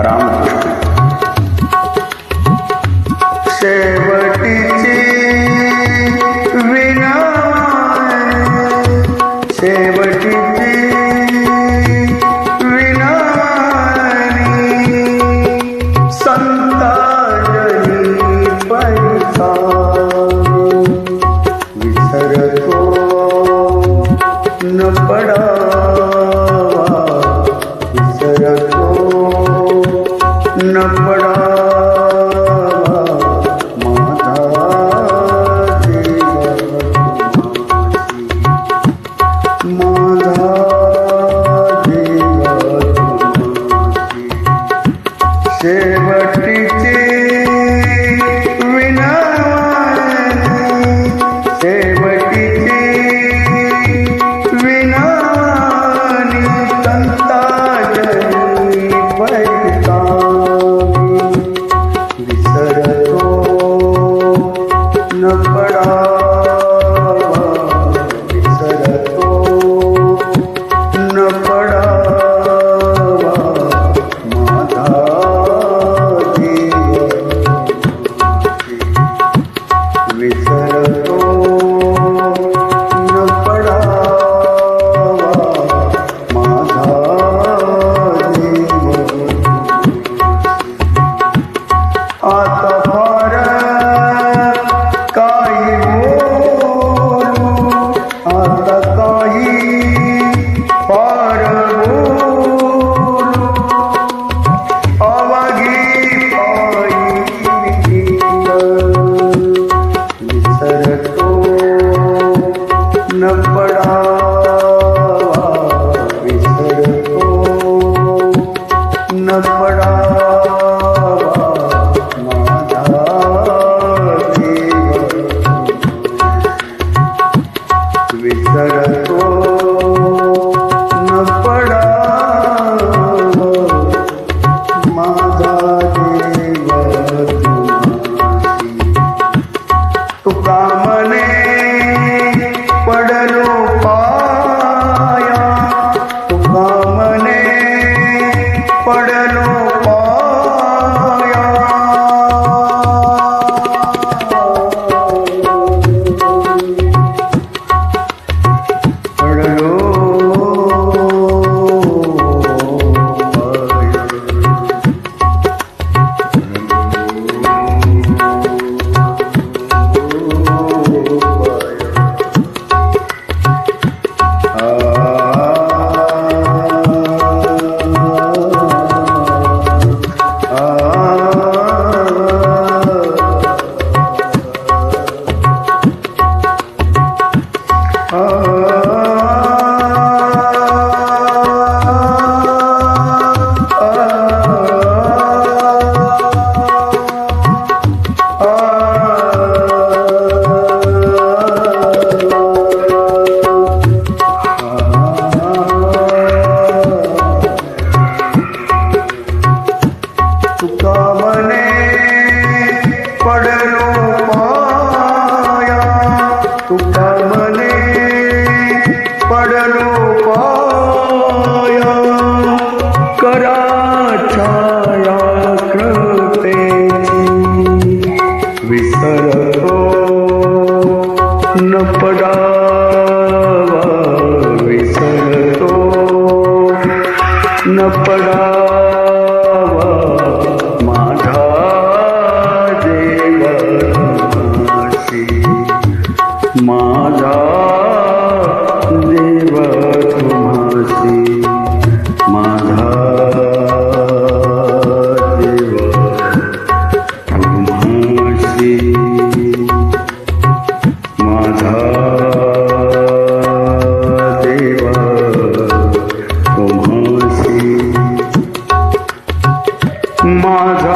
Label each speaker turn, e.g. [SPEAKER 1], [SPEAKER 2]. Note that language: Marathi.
[SPEAKER 1] रामकृष्ण. शेवटीची विना शेवटीची विनानी संताजनी पैसा विसरतो न पडावा विसरतो न पडावा माझा देव माझा देव शेवटीची विनानी शेवटीची विनानी संताजनी पैसा विसरतो न पडावा विसरतो न पडावा माझा देव विसरतो न पडावा माझा देव. आता फार काही बोलू आता काही फार बोलू अवागी पायी विसरतो न पडावा विसरतो न पडावा माझा देव विसरतो न पडावा माझा देव तुका मने पडलो पाया तुका मने पडलो पाया पडलो तुका मने पडलो पाया तुका मने पडलो पाया करा छाया कृपेची विसरतो न पडावा विसरतो न पडावा माझा देव तुमासी माझा देव तुमासी माझा देव तुमासी माझा देव तुमासी माझा